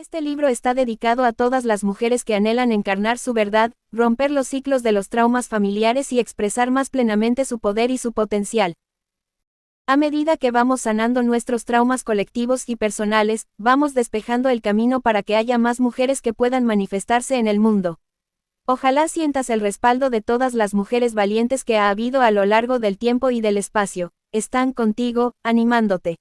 Este libro está dedicado a todas las mujeres que anhelan encarnar su verdad, romper los ciclos de los traumas familiares y expresar más plenamente su poder y su potencial. A medida que vamos sanando nuestros traumas colectivos y personales, vamos despejando el camino para que haya más mujeres que puedan manifestarse en el mundo. Ojalá sientas el respaldo de todas las mujeres valientes que ha habido a lo largo del tiempo y del espacio. Están contigo, animándote.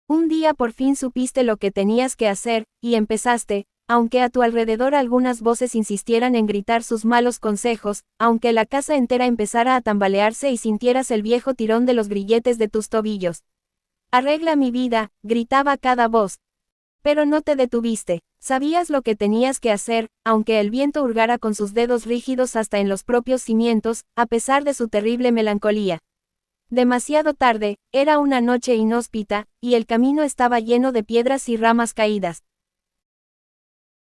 Un día por fin supiste lo que tenías que hacer, y empezaste, aunque a tu alrededor algunas voces insistieran en gritar sus malos consejos, aunque la casa entera empezara a tambalearse y sintieras el viejo tirón de los grilletes de tus tobillos. Arregla mi vida, gritaba cada voz. Pero no te detuviste, sabías lo que tenías que hacer, aunque el viento hurgara con sus dedos rígidos hasta en los propios cimientos, a pesar de su terrible melancolía. Demasiado tarde, era una noche inhóspita, y el camino estaba lleno de piedras y ramas caídas.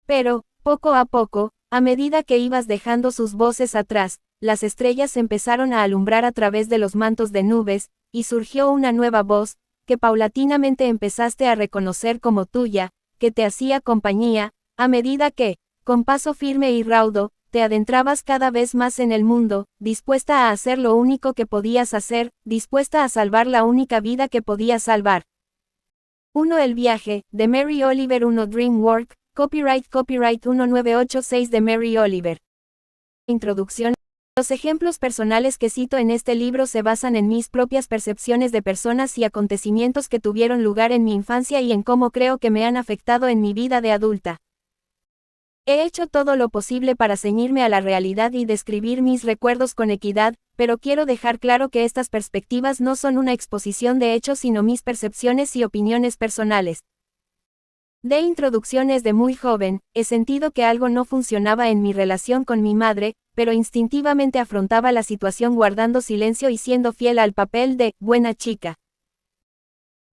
Pero, poco a poco, a medida que ibas dejando sus voces atrás, las estrellas empezaron a alumbrar a través de los mantos de nubes, y surgió una nueva voz, que paulatinamente empezaste a reconocer como tuya, que te hacía compañía, a medida que, con paso firme y raudo, te adentrabas cada vez más en el mundo, dispuesta a hacer lo único que podías hacer, dispuesta a salvar la única vida que podías salvar. 1. El viaje, de Mary Oliver. 1. Dream Work, copyright 1986 de Mary Oliver. Introducción. Los ejemplos personales que cito en este libro se basan en mis propias percepciones de personas y acontecimientos que tuvieron lugar en mi infancia y en cómo creo que me han afectado en mi vida de adulta. He hecho todo lo posible para ceñirme a la realidad y describir mis recuerdos con equidad, pero quiero dejar claro que estas perspectivas no son una exposición de hechos sino mis percepciones y opiniones personales. De introducción desde muy joven, he sentido que algo no funcionaba en mi relación con mi madre, pero instintivamente afrontaba la situación guardando silencio y siendo fiel al papel de buena chica.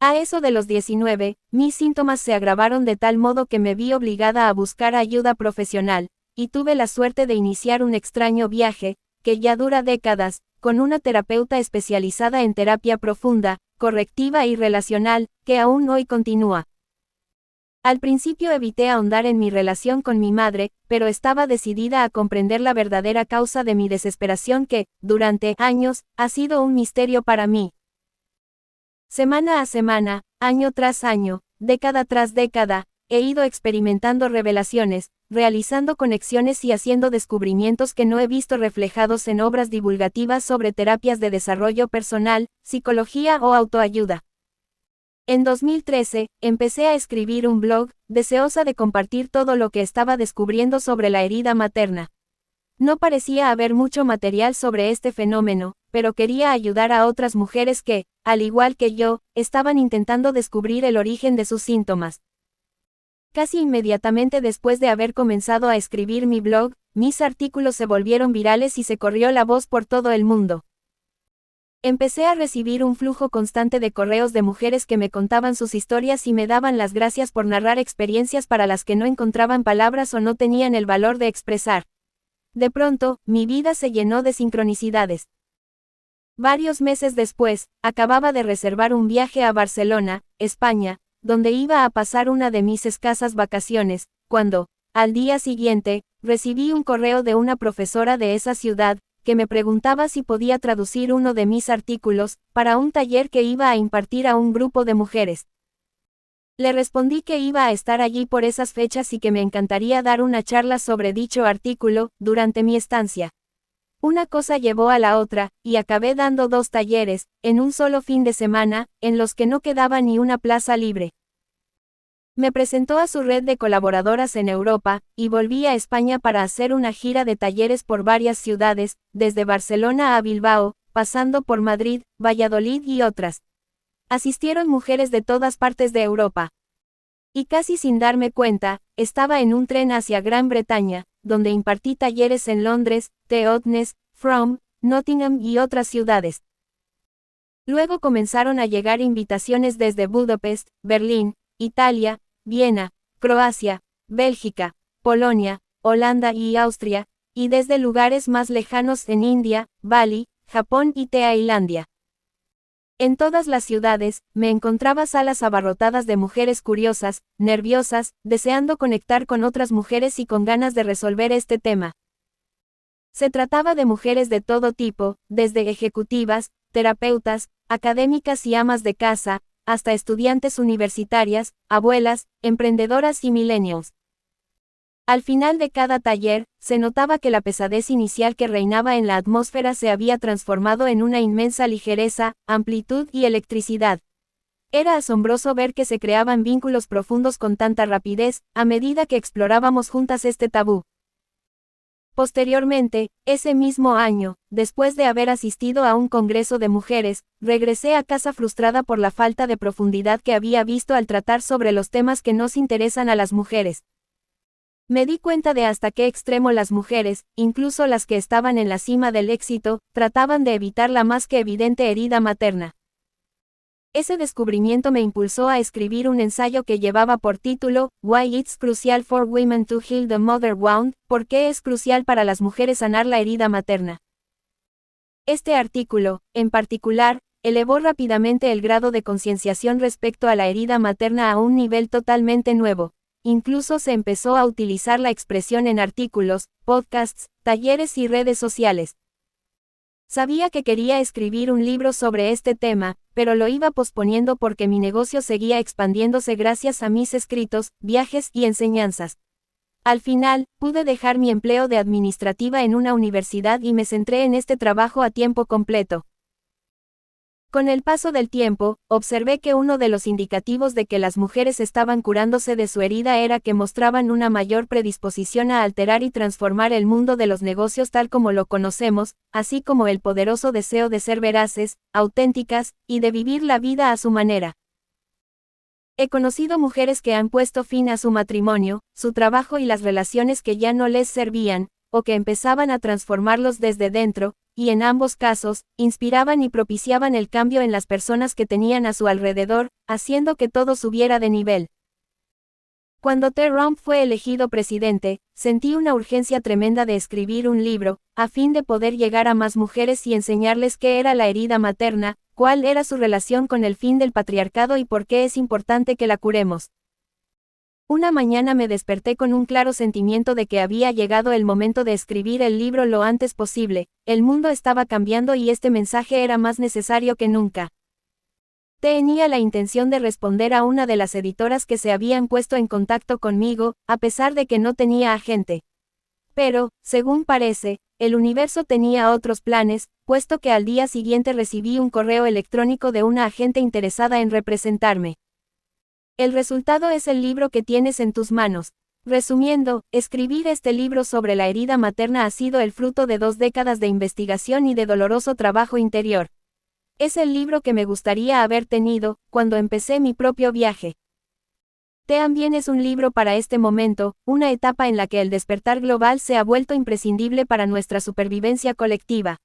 A eso de los 19, mis síntomas se agravaron de tal modo que me vi obligada a buscar ayuda profesional, y tuve la suerte de iniciar un extraño viaje, que ya dura décadas, con una terapeuta especializada en terapia profunda, correctiva y relacional, que aún hoy continúa. Al principio evité ahondar en mi relación con mi madre, pero estaba decidida a comprender la verdadera causa de mi desesperación que, durante años, ha sido un misterio para mí. Semana a semana, año tras año, década tras década, he ido experimentando revelaciones, realizando conexiones y haciendo descubrimientos que no he visto reflejados en obras divulgativas sobre terapias de desarrollo personal, psicología o autoayuda. En 2013, empecé a escribir un blog, deseosa de compartir todo lo que estaba descubriendo sobre la herida materna. No parecía haber mucho material sobre este fenómeno, pero quería ayudar a otras mujeres que, al igual que yo, estaban intentando descubrir el origen de sus síntomas. Casi inmediatamente después de haber comenzado a escribir mi blog, mis artículos se volvieron virales y se corrió la voz por todo el mundo. Empecé a recibir un flujo constante de correos de mujeres que me contaban sus historias y me daban las gracias por narrar experiencias para las que no encontraban palabras o no tenían el valor de expresar. De pronto, mi vida se llenó de sincronicidades. Varios meses después, acababa de reservar un viaje a Barcelona, España, donde iba a pasar una de mis escasas vacaciones, cuando, al día siguiente, recibí un correo de una profesora de esa ciudad, que me preguntaba si podía traducir uno de mis artículos, para un taller que iba a impartir a un grupo de mujeres. Le respondí que iba a estar allí por esas fechas y que me encantaría dar una charla sobre dicho artículo, durante mi estancia. Una cosa llevó a la otra, y acabé dando 2 talleres, en un solo fin de semana, en los que no quedaba ni una plaza libre. Me presentó a su red de colaboradoras en Europa, y volví a España para hacer una gira de talleres por varias ciudades, desde Barcelona a Bilbao, pasando por Madrid, Valladolid y otras. Asistieron mujeres de todas partes de Europa. Y casi sin darme cuenta, estaba en un tren hacia Gran Bretaña, donde impartí talleres en Londres, Theotnes, Frome, Nottingham y otras ciudades. Luego comenzaron a llegar invitaciones desde Budapest, Berlín, Italia, Viena, Croacia, Bélgica, Polonia, Holanda y Austria, y desde lugares más lejanos en India, Bali, Japón y Tailandia. En todas las ciudades, me encontraba salas abarrotadas de mujeres curiosas, nerviosas, deseando conectar con otras mujeres y con ganas de resolver este tema. Se trataba de mujeres de todo tipo, desde ejecutivas, terapeutas, académicas y amas de casa, hasta estudiantes universitarias, abuelas, emprendedoras y millennials. Al final de cada taller, se notaba que la pesadez inicial que reinaba en la atmósfera se había transformado en una inmensa ligereza, amplitud y electricidad. Era asombroso ver que se creaban vínculos profundos con tanta rapidez, a medida que explorábamos juntas este tabú. Posteriormente, ese mismo año, después de haber asistido a un congreso de mujeres, regresé a casa frustrada por la falta de profundidad que había visto al tratar sobre los temas que nos interesan a las mujeres. Me di cuenta de hasta qué extremo las mujeres, incluso las que estaban en la cima del éxito, trataban de evitar la más que evidente herida materna. Ese descubrimiento me impulsó a escribir un ensayo que llevaba por título, Why It's Crucial for Women to Heal the Mother Wound, ¿por qué es crucial para las mujeres sanar la herida materna? Este artículo, en particular, elevó rápidamente el grado de concienciación respecto a la herida materna a un nivel totalmente nuevo. Incluso se empezó a utilizar la expresión en artículos, podcasts, talleres y redes sociales. Sabía que quería escribir un libro sobre este tema, pero lo iba posponiendo porque mi negocio seguía expandiéndose gracias a mis escritos, viajes y enseñanzas. Al final, pude dejar mi empleo de administrativa en una universidad y me centré en este trabajo a tiempo completo. Con el paso del tiempo, observé que uno de los indicativos de que las mujeres estaban curándose de su herida era que mostraban una mayor predisposición a alterar y transformar el mundo de los negocios tal como lo conocemos, así como el poderoso deseo de ser veraces, auténticas, y de vivir la vida a su manera. He conocido mujeres que han puesto fin a su matrimonio, su trabajo y las relaciones que ya no les servían, o que empezaban a transformarlos desde dentro, y en ambos casos, inspiraban y propiciaban el cambio en las personas que tenían a su alrededor, haciendo que todo subiera de nivel. Cuando Trump fue elegido presidente, sentí una urgencia tremenda de escribir un libro, a fin de poder llegar a más mujeres y enseñarles qué era la herida materna, cuál era su relación con el fin del patriarcado y por qué es importante que la curemos. Una mañana me desperté con un claro sentimiento de que había llegado el momento de escribir el libro lo antes posible. El mundo estaba cambiando y este mensaje era más necesario que nunca. Tenía la intención de responder a una de las editoras que se habían puesto en contacto conmigo, a pesar de que no tenía agente. Pero, según parece, el universo tenía otros planes, puesto que al día siguiente recibí un correo electrónico de una agente interesada en representarme. El resultado es el libro que tienes en tus manos. Resumiendo, escribir este libro sobre la herida materna ha sido el fruto de 2 décadas de investigación y de doloroso trabajo interior. Es el libro que me gustaría haber tenido, cuando empecé mi propio viaje. También es un libro para este momento, una etapa en la que el despertar global se ha vuelto imprescindible para nuestra supervivencia colectiva.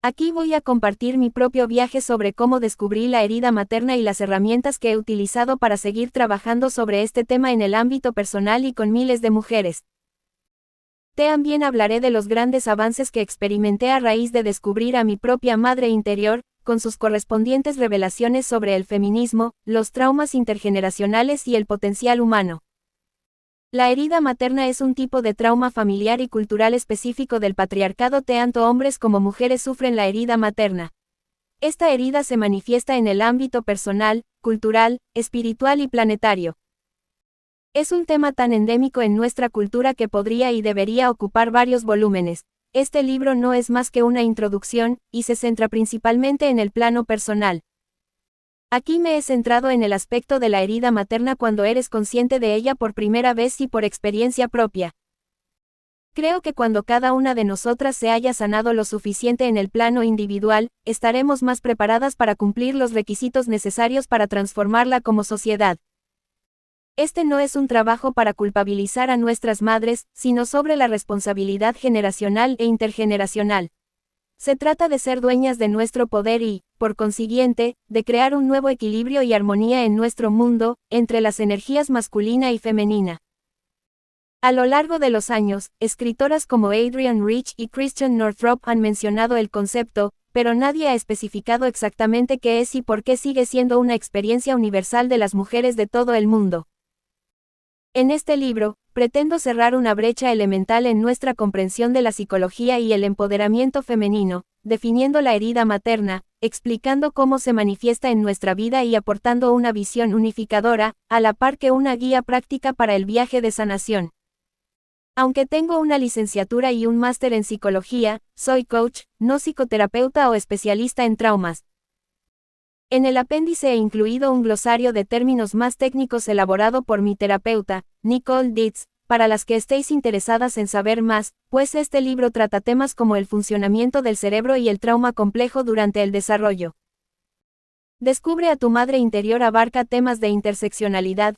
Aquí voy a compartir mi propio viaje sobre cómo descubrí la herida materna y las herramientas que he utilizado para seguir trabajando sobre este tema en el ámbito personal y con miles de mujeres. También hablaré de los grandes avances que experimenté a raíz de descubrir a mi propia madre interior, con sus correspondientes revelaciones sobre el feminismo, los traumas intergeneracionales y el potencial humano. La herida materna es un tipo de trauma familiar y cultural específico del patriarcado. Tanto hombres como mujeres sufren la herida materna. Esta herida se manifiesta en el ámbito personal, cultural, espiritual y planetario. Es un tema tan endémico en nuestra cultura que podría y debería ocupar varios volúmenes. Este libro no es más que una introducción, y se centra principalmente en el plano personal. Aquí me he centrado en el aspecto de la herida materna cuando eres consciente de ella por primera vez y por experiencia propia. Creo que cuando cada una de nosotras se haya sanado lo suficiente en el plano individual, estaremos más preparadas para cumplir los requisitos necesarios para transformarla como sociedad. Este no es un trabajo para culpabilizar a nuestras madres, sino sobre la responsabilidad generacional e intergeneracional. Se trata de ser dueñas de nuestro poder y, por consiguiente, de crear un nuevo equilibrio y armonía en nuestro mundo, entre las energías masculina y femenina. A lo largo de los años, escritoras como Adrienne Rich y Christiane Northrup han mencionado el concepto, pero nadie ha especificado exactamente qué es y por qué sigue siendo una experiencia universal de las mujeres de todo el mundo. En este libro, pretendo cerrar una brecha elemental en nuestra comprensión de la psicología y el empoderamiento femenino, definiendo la herida materna, explicando cómo se manifiesta en nuestra vida y aportando una visión unificadora, a la par que una guía práctica para el viaje de sanación. Aunque tengo una licenciatura y un máster en psicología, soy coach, no psicoterapeuta o especialista en traumas. En el apéndice he incluido un glosario de términos más técnicos elaborado por mi terapeuta, Nicole Dietz, para las que estéis interesadas en saber más, pues este libro trata temas como el funcionamiento del cerebro y el trauma complejo durante el desarrollo. Descubre a tu madre interior abarca temas de interseccionalidad,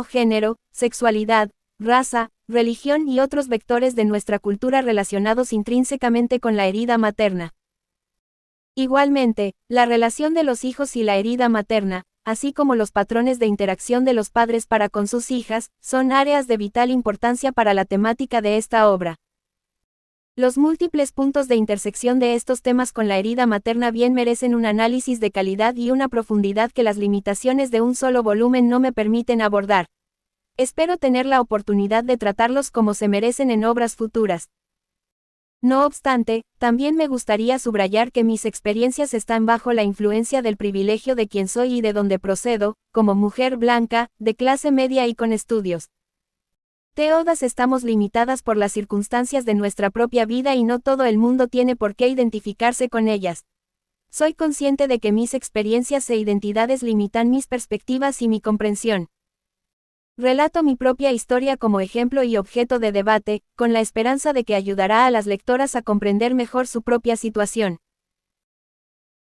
género, sexualidad, raza, religión y otros vectores de nuestra cultura relacionados intrínsecamente con la herida materna. Igualmente, la relación de los hijos y la herida materna, así como los patrones de interacción de los padres para con sus hijas, son áreas de vital importancia para la temática de esta obra. Los múltiples puntos de intersección de estos temas con la herida materna bien merecen un análisis de calidad y una profundidad que las limitaciones de un solo volumen no me permiten abordar. Espero tener la oportunidad de tratarlos como se merecen en obras futuras. No obstante, también me gustaría subrayar que mis experiencias están bajo la influencia del privilegio de quien soy y de donde procedo, como mujer blanca, de clase media y con estudios. Todas estamos limitadas por las circunstancias de nuestra propia vida y no todo el mundo tiene por qué identificarse con ellas. Soy consciente de que mis experiencias e identidades limitan mis perspectivas y mi comprensión. Relato mi propia historia como ejemplo y objeto de debate, con la esperanza de que ayudará a las lectoras a comprender mejor su propia situación.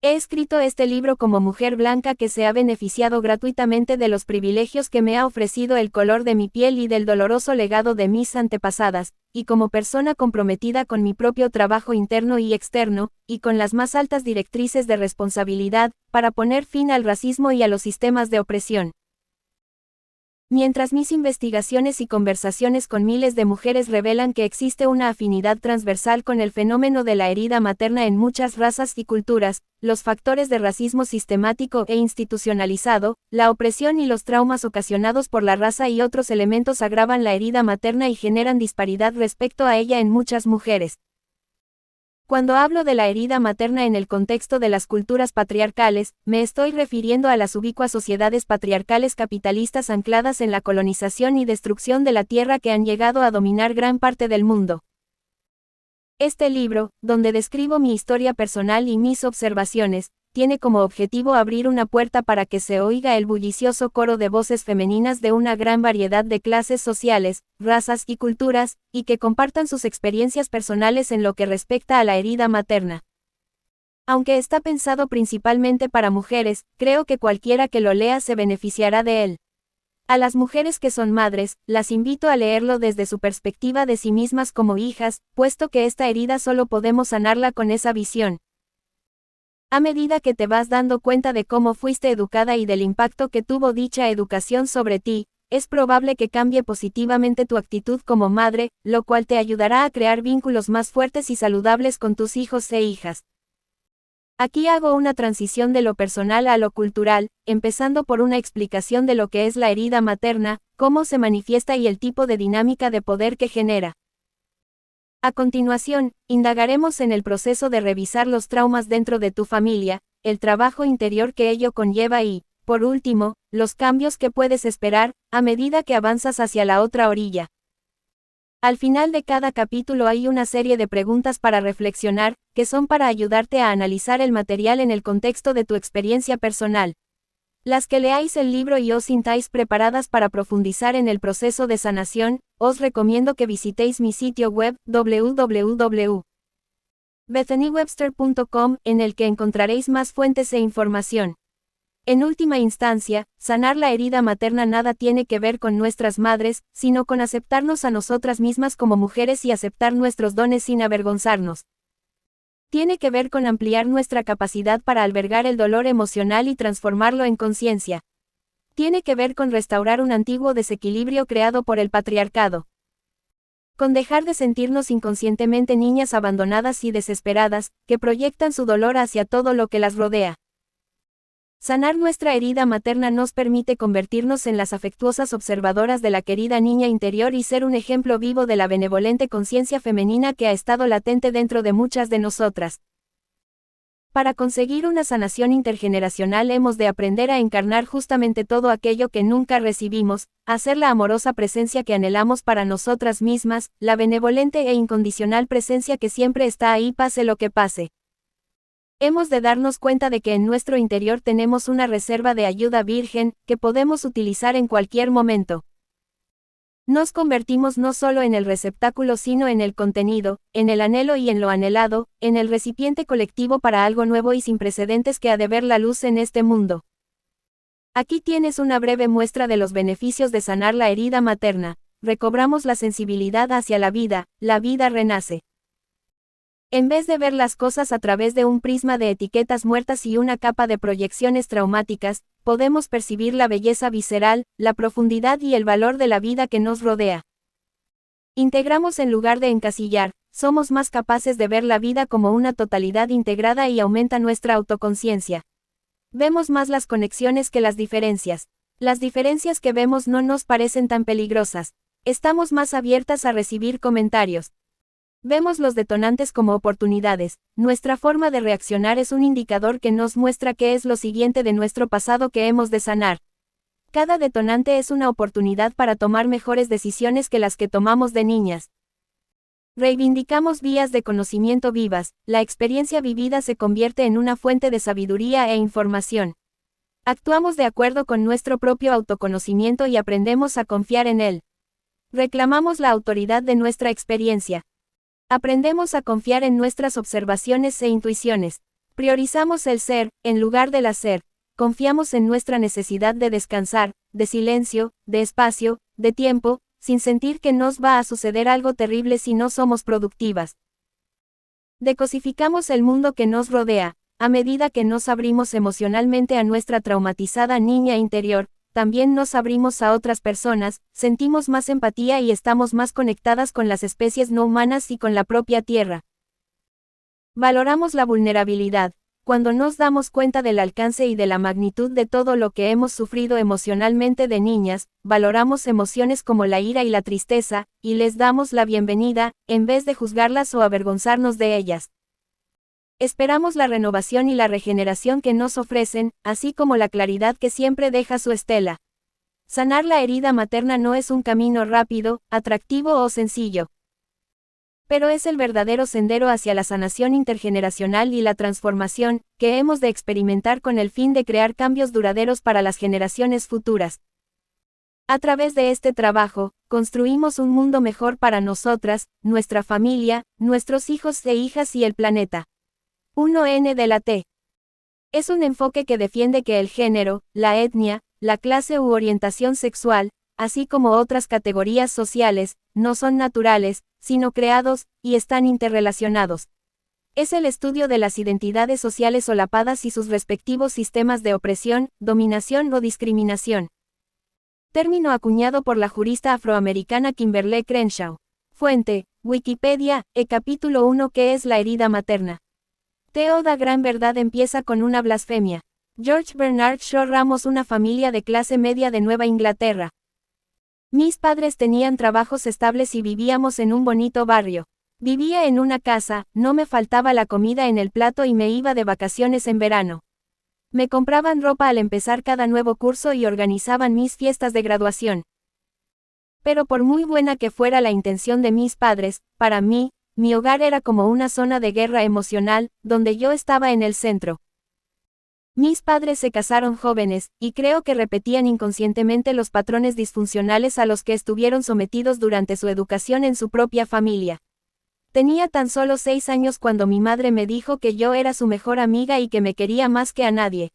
He escrito este libro como mujer blanca que se ha beneficiado gratuitamente de los privilegios que me ha ofrecido el color de mi piel y del doloroso legado de mis antepasadas, y como persona comprometida con mi propio trabajo interno y externo, y con las más altas directrices de responsabilidad, para poner fin al racismo y a los sistemas de opresión. Mientras mis investigaciones y conversaciones con miles de mujeres revelan que existe una afinidad transversal con el fenómeno de la herida materna en muchas razas y culturas, los factores de racismo sistemático e institucionalizado, la opresión y los traumas ocasionados por la raza y otros elementos agravan la herida materna y generan disparidad respecto a ella en muchas mujeres. Cuando hablo de la herida materna en el contexto de las culturas patriarcales, me estoy refiriendo a las ubicuas sociedades patriarcales capitalistas ancladas en la colonización y destrucción de la tierra que han llegado a dominar gran parte del mundo. Este libro, donde describo mi historia personal y mis observaciones, tiene como objetivo abrir una puerta para que se oiga el bullicioso coro de voces femeninas de una gran variedad de clases sociales, razas y culturas, y que compartan sus experiencias personales en lo que respecta a la herida materna. Aunque está pensado principalmente para mujeres, creo que cualquiera que lo lea se beneficiará de él. A las mujeres que son madres, las invito a leerlo desde su perspectiva de sí mismas como hijas, puesto que esta herida solo podemos sanarla con esa visión. A medida que te vas dando cuenta de cómo fuiste educada y del impacto que tuvo dicha educación sobre ti, es probable que cambie positivamente tu actitud como madre, lo cual te ayudará a crear vínculos más fuertes y saludables con tus hijos e hijas. Aquí hago una transición de lo personal a lo cultural, empezando por una explicación de lo que es la herida materna, cómo se manifiesta y el tipo de dinámica de poder que genera. A continuación, indagaremos en el proceso de revisar los traumas dentro de tu familia, el trabajo interior que ello conlleva y, por último, los cambios que puedes esperar, a medida que avanzas hacia la otra orilla. Al final de cada capítulo hay una serie de preguntas para reflexionar, que son para ayudarte a analizar el material en el contexto de tu experiencia personal. Las que leáis el libro y os sintáis preparadas para profundizar en el proceso de sanación, os recomiendo que visitéis mi sitio web www.bethanywebster.com, en el que encontraréis más fuentes e información. En última instancia, sanar la herida materna nada tiene que ver con nuestras madres, sino con aceptarnos a nosotras mismas como mujeres y aceptar nuestros dones sin avergonzarnos. Tiene que ver con ampliar nuestra capacidad para albergar el dolor emocional y transformarlo en conciencia. Tiene que ver con restaurar un antiguo desequilibrio creado por el patriarcado. Con dejar de sentirnos inconscientemente niñas abandonadas y desesperadas, que proyectan su dolor hacia todo lo que las rodea. Sanar nuestra herida materna nos permite convertirnos en las afectuosas observadoras de la querida niña interior y ser un ejemplo vivo de la benevolente conciencia femenina que ha estado latente dentro de muchas de nosotras. Para conseguir una sanación intergeneracional hemos de aprender a encarnar justamente todo aquello que nunca recibimos, a ser la amorosa presencia que anhelamos para nosotras mismas, la benevolente e incondicional presencia que siempre está ahí pase lo que pase. Hemos de darnos cuenta de que en nuestro interior tenemos una reserva de ayuda virgen, que podemos utilizar en cualquier momento. Nos convertimos no solo en el receptáculo sino en el contenido, en el anhelo y en lo anhelado, en el recipiente colectivo para algo nuevo y sin precedentes que ha de ver la luz en este mundo. Aquí tienes una breve muestra de los beneficios de sanar la herida materna. Recobramos la sensibilidad hacia la vida renace. En vez de ver las cosas a través de un prisma de etiquetas muertas y una capa de proyecciones traumáticas, podemos percibir la belleza visceral, la profundidad y el valor de la vida que nos rodea. Integramos en lugar de encasillar, somos más capaces de ver la vida como una totalidad integrada y aumenta nuestra autoconciencia. Vemos más las conexiones que las diferencias. Las diferencias que vemos no nos parecen tan peligrosas. Estamos más abiertas a recibir comentarios. Vemos los detonantes como oportunidades. Nuestra forma de reaccionar es un indicador que nos muestra qué es lo siguiente de nuestro pasado que hemos de sanar. Cada detonante es una oportunidad para tomar mejores decisiones que las que tomamos de niñas. Reivindicamos vías de conocimiento vivas. La experiencia vivida se convierte en una fuente de sabiduría e información. Actuamos de acuerdo con nuestro propio autoconocimiento y aprendemos a confiar en él. Reclamamos la autoridad de nuestra experiencia. Aprendemos a confiar en nuestras observaciones e intuiciones. Priorizamos el ser, en lugar del hacer. Confiamos en nuestra necesidad de descansar, de silencio, de espacio, de tiempo, sin sentir que nos va a suceder algo terrible si no somos productivas. Decosificamos el mundo que nos rodea. A medida que nos abrimos emocionalmente a nuestra traumatizada niña interior, también nos abrimos a otras personas, sentimos más empatía y estamos más conectadas con las especies no humanas y con la propia tierra. Valoramos la vulnerabilidad. Cuando nos damos cuenta del alcance y de la magnitud de todo lo que hemos sufrido emocionalmente de niñas, valoramos emociones como la ira y la tristeza, y les damos la bienvenida, en vez de juzgarlas o avergonzarnos de ellas. Esperamos la renovación y la regeneración que nos ofrecen, así como la claridad que siempre deja su estela. Sanar la herida materna no es un camino rápido, atractivo o sencillo. Pero es el verdadero sendero hacia la sanación intergeneracional y la transformación, que hemos de experimentar con el fin de crear cambios duraderos para las generaciones futuras. A través de este trabajo, construimos un mundo mejor para nosotras, nuestra familia, nuestros hijos e hijas y el planeta. 1N de la T. Es un enfoque que defiende que el género, la etnia, la clase u orientación sexual, así como otras categorías sociales, no son naturales, sino creados, y están interrelacionados. Es el estudio de las identidades sociales solapadas y sus respectivos sistemas de opresión, dominación o discriminación. Término acuñado por la jurista afroamericana Kimberlé Crenshaw. Fuente, Wikipedia, capítulo 1 ¿Qué es la herida materna? Toda gran verdad empieza con una blasfemia. George Bernard Shaw Ramos. Una familia de clase media de Nueva Inglaterra. Mis padres tenían trabajos estables y vivíamos en un bonito barrio. Vivía en una casa, no me faltaba la comida en el plato y me iba de vacaciones en verano. Me compraban ropa al empezar cada nuevo curso y organizaban mis fiestas de graduación. Pero por muy buena que fuera la intención de mis padres, para mí, mi hogar era como una zona de guerra emocional, donde yo estaba en el centro. Mis padres se casaron jóvenes, y creo que repetían inconscientemente los patrones disfuncionales a los que estuvieron sometidos durante su educación en su propia familia. Tenía tan solo 6 años cuando mi madre me dijo que yo era su mejor amiga y que me quería más que a nadie.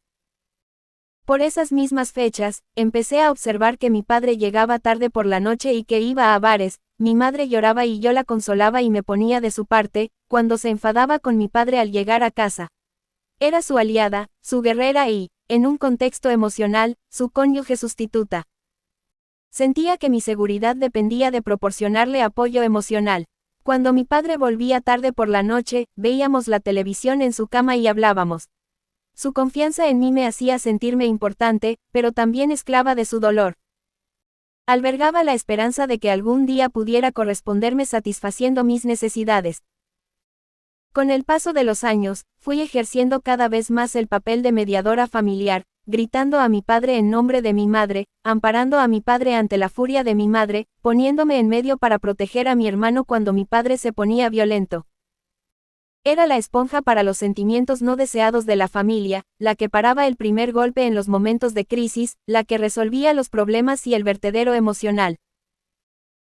Por esas mismas fechas, empecé a observar que mi padre llegaba tarde por la noche y que iba a bares. Mi madre lloraba y yo la consolaba y me ponía de su parte, cuando se enfadaba con mi padre al llegar a casa. Era su aliada, su guerrera y, en un contexto emocional, su cónyuge sustituta. Sentía que mi seguridad dependía de proporcionarle apoyo emocional. Cuando mi padre volvía tarde por la noche, veíamos la televisión en su cama y hablábamos. Su confianza en mí me hacía sentirme importante, pero también esclava de su dolor. Albergaba la esperanza de que algún día pudiera corresponderme satisfaciendo mis necesidades. Con el paso de los años, fui ejerciendo cada vez más el papel de mediadora familiar, gritando a mi padre en nombre de mi madre, amparando a mi padre ante la furia de mi madre, poniéndome en medio para proteger a mi hermano cuando mi padre se ponía violento. Era la esponja para los sentimientos no deseados de la familia, la que paraba el primer golpe en los momentos de crisis, la que resolvía los problemas y el vertedero emocional.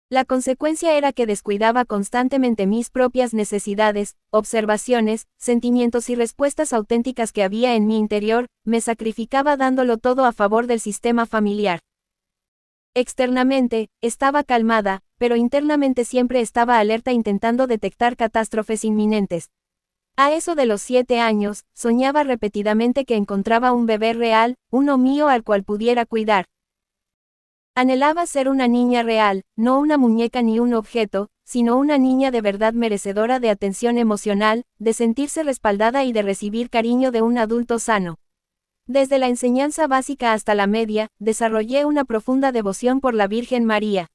La consecuencia era que descuidaba constantemente mis propias necesidades, observaciones, sentimientos y respuestas auténticas que había en mi interior, me sacrificaba dándolo todo a favor del sistema familiar. Externamente, estaba calmada, pero internamente siempre estaba alerta intentando detectar catástrofes inminentes. A eso de los 7 años, soñaba repetidamente que encontraba un bebé real, uno mío al cual pudiera cuidar. Anhelaba ser una niña real, no una muñeca ni un objeto, sino una niña de verdad merecedora de atención emocional, de sentirse respaldada y de recibir cariño de un adulto sano. Desde la enseñanza básica hasta la media, desarrollé una profunda devoción por la Virgen María.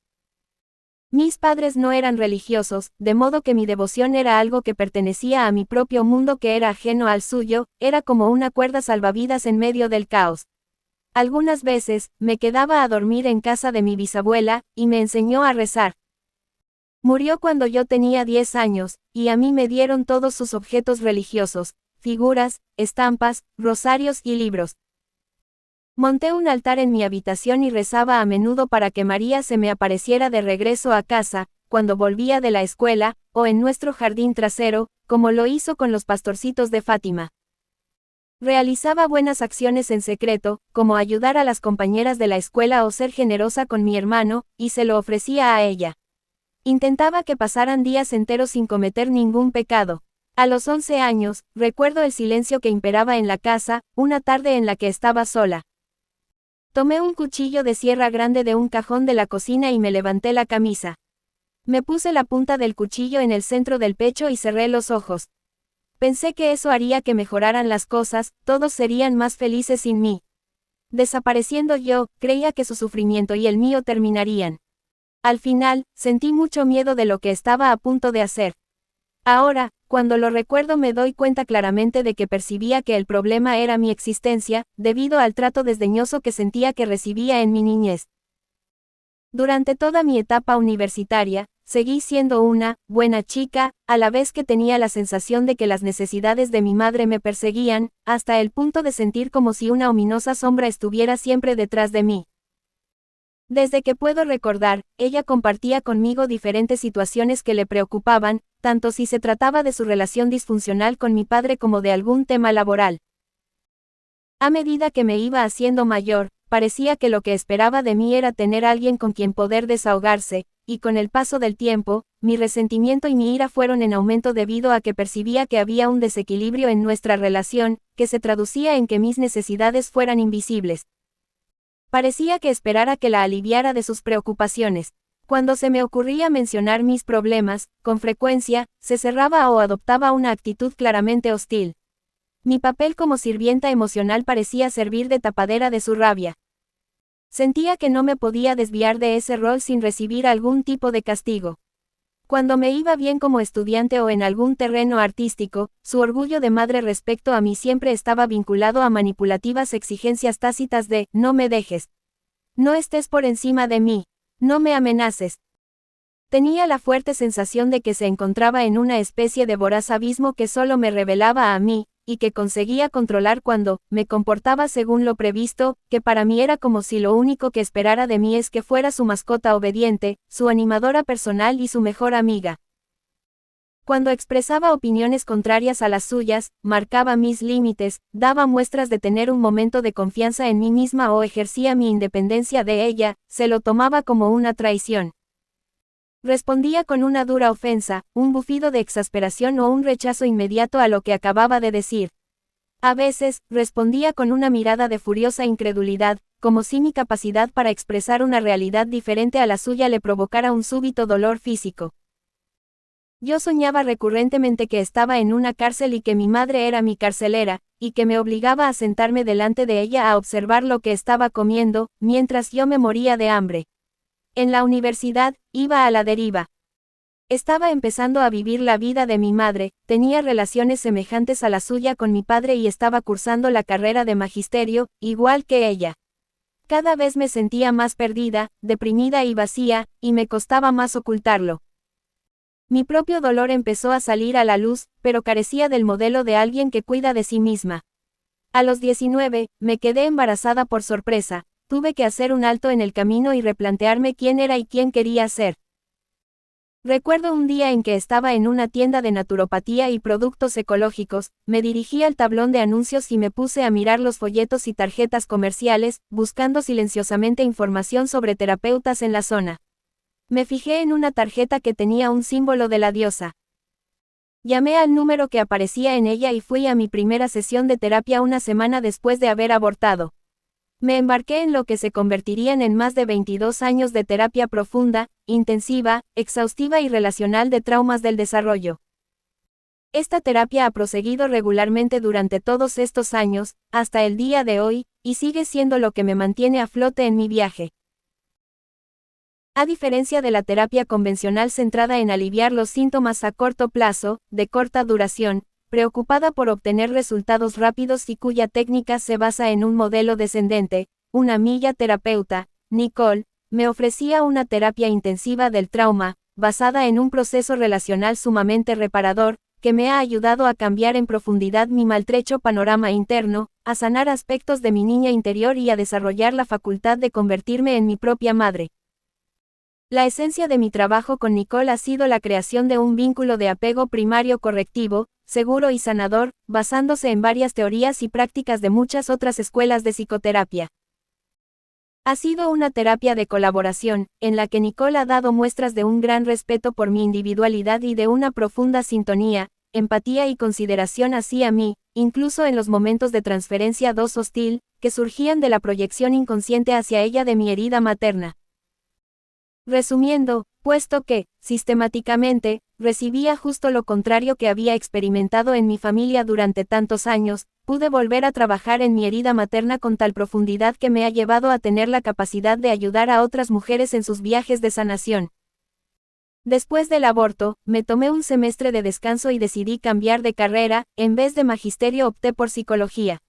Mis padres no eran religiosos, de modo que mi devoción era algo que pertenecía a mi propio mundo que era ajeno al suyo, era como una cuerda salvavidas en medio del caos. Algunas veces, me quedaba a dormir en casa de mi bisabuela, y me enseñó a rezar. Murió cuando yo tenía 10 años, y a mí me dieron todos sus objetos religiosos, figuras, estampas, rosarios y libros. Monté un altar en mi habitación y rezaba a menudo para que María se me apareciera de regreso a casa, cuando volvía de la escuela, o en nuestro jardín trasero, como lo hizo con los pastorcitos de Fátima. Realizaba buenas acciones en secreto, como ayudar a las compañeras de la escuela o ser generosa con mi hermano, y se lo ofrecía a ella. Intentaba que pasaran días enteros sin cometer ningún pecado. A los 11 años, recuerdo el silencio que imperaba en la casa, una tarde en la que estaba sola. Tomé un cuchillo de sierra grande de un cajón de la cocina y me levanté la camisa. Me puse la punta del cuchillo en el centro del pecho y cerré los ojos. Pensé que eso haría que mejoraran las cosas, todos serían más felices sin mí. Desapareciendo yo, creía que su sufrimiento y el mío terminarían. Al final, sentí mucho miedo de lo que estaba a punto de hacer. Ahora, cuando lo recuerdo me doy cuenta claramente de que percibía que el problema era mi existencia, debido al trato desdeñoso que sentía que recibía en mi niñez. Durante toda mi etapa universitaria, seguí siendo una buena chica, a la vez que tenía la sensación de que las necesidades de mi madre me perseguían, hasta el punto de sentir como si una ominosa sombra estuviera siempre detrás de mí. Desde que puedo recordar, ella compartía conmigo diferentes situaciones que le preocupaban, tanto si se trataba de su relación disfuncional con mi padre como de algún tema laboral. A medida que me iba haciendo mayor, parecía que lo que esperaba de mí era tener alguien con quien poder desahogarse, y con el paso del tiempo, mi resentimiento y mi ira fueron en aumento debido a que percibía que había un desequilibrio en nuestra relación, que se traducía en que mis necesidades fueran invisibles. Parecía que esperara que la aliviara de sus preocupaciones. Cuando se me ocurría mencionar mis problemas, con frecuencia, se cerraba o adoptaba una actitud claramente hostil. Mi papel como sirvienta emocional parecía servir de tapadera de su rabia. Sentía que no me podía desviar de ese rol sin recibir algún tipo de castigo. Cuando me iba bien como estudiante o en algún terreno artístico, su orgullo de madre respecto a mí siempre estaba vinculado a manipulativas exigencias tácitas de, no me dejes. No estés por encima de mí. No me amenaces. Tenía la fuerte sensación de que se encontraba en una especie de voraz abismo que solo me revelaba a mí, y que conseguía controlar cuando me comportaba según lo previsto, que para mí era como si lo único que esperara de mí es que fuera su mascota obediente, su animadora personal y su mejor amiga. Cuando expresaba opiniones contrarias a las suyas, marcaba mis límites, daba muestras de tener un momento de confianza en mí misma o ejercía mi independencia de ella, se lo tomaba como una traición. Respondía con una dura ofensa, un bufido de exasperación o un rechazo inmediato a lo que acababa de decir. A veces, respondía con una mirada de furiosa incredulidad, como si mi capacidad para expresar una realidad diferente a la suya le provocara un súbito dolor físico. Yo soñaba recurrentemente que estaba en una cárcel y que mi madre era mi carcelera, y que me obligaba a sentarme delante de ella a observar lo que estaba comiendo, mientras yo me moría de hambre. En la universidad, iba a la deriva. Estaba empezando a vivir la vida de mi madre, tenía relaciones semejantes a la suya con mi padre y estaba cursando la carrera de magisterio, igual que ella. Cada vez me sentía más perdida, deprimida y vacía, y me costaba más ocultarlo. Mi propio dolor empezó a salir a la luz, pero carecía del modelo de alguien que cuida de sí misma. A los 19, me quedé embarazada por sorpresa, tuve que hacer un alto en el camino y replantearme quién era y quién quería ser. Recuerdo un día en que estaba en una tienda de naturopatía y productos ecológicos, me dirigí al tablón de anuncios y me puse a mirar los folletos y tarjetas comerciales, buscando silenciosamente información sobre terapeutas en la zona. Me fijé en una tarjeta que tenía un símbolo de la diosa. Llamé al número que aparecía en ella y fui a mi primera sesión de terapia una semana después de haber abortado. Me embarqué en lo que se convertirían en más de 22 años de terapia profunda, intensiva, exhaustiva y relacional de traumas del desarrollo. Esta terapia ha proseguido regularmente durante todos estos años, hasta el día de hoy, y sigue siendo lo que me mantiene a flote en mi viaje. A diferencia de la terapia convencional centrada en aliviar los síntomas a corto plazo, de corta duración, preocupada por obtener resultados rápidos y cuya técnica se basa en un modelo descendente, una amiga terapeuta, Nicole, me ofrecía una terapia intensiva del trauma, basada en un proceso relacional sumamente reparador, que me ha ayudado a cambiar en profundidad mi maltrecho panorama interno, a sanar aspectos de mi niña interior y a desarrollar la facultad de convertirme en mi propia madre. La esencia de mi trabajo con Nicole ha sido la creación de un vínculo de apego primario correctivo, seguro y sanador, basándose en varias teorías y prácticas de muchas otras escuelas de psicoterapia. Ha sido una terapia de colaboración, en la que Nicole ha dado muestras de un gran respeto por mi individualidad y de una profunda sintonía, empatía y consideración hacia mí, incluso en los momentos de transferencia dos hostil, que surgían de la proyección inconsciente hacia ella de mi herida materna. Resumiendo, puesto que, sistemáticamente, recibía justo lo contrario que había experimentado en mi familia durante tantos años, pude volver a trabajar en mi herida materna con tal profundidad que me ha llevado a tener la capacidad de ayudar a otras mujeres en sus viajes de sanación. Después del aborto, me tomé un semestre de descanso y decidí cambiar de carrera, en vez de magisterio opté por psicología.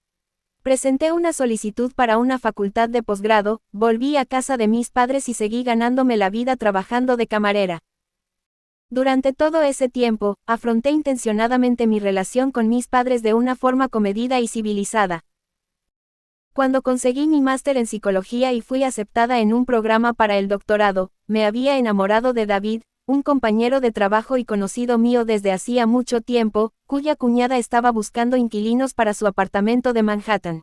Presenté una solicitud para una facultad de posgrado, volví a casa de mis padres y seguí ganándome la vida trabajando de camarera. Durante todo ese tiempo, afronté intencionadamente mi relación con mis padres de una forma comedida y civilizada. Cuando conseguí mi máster en psicología y fui aceptada en un programa para el doctorado, me había enamorado de David, un compañero de trabajo y conocido mío desde hacía mucho tiempo, cuya cuñada estaba buscando inquilinos para su apartamento de Manhattan.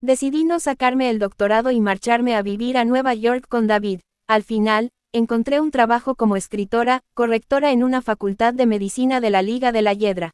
Decidí no sacarme el doctorado y marcharme a vivir a Nueva York con David. Al final, encontré un trabajo como escritora, correctora en una facultad de medicina de la Liga de la Hiedra.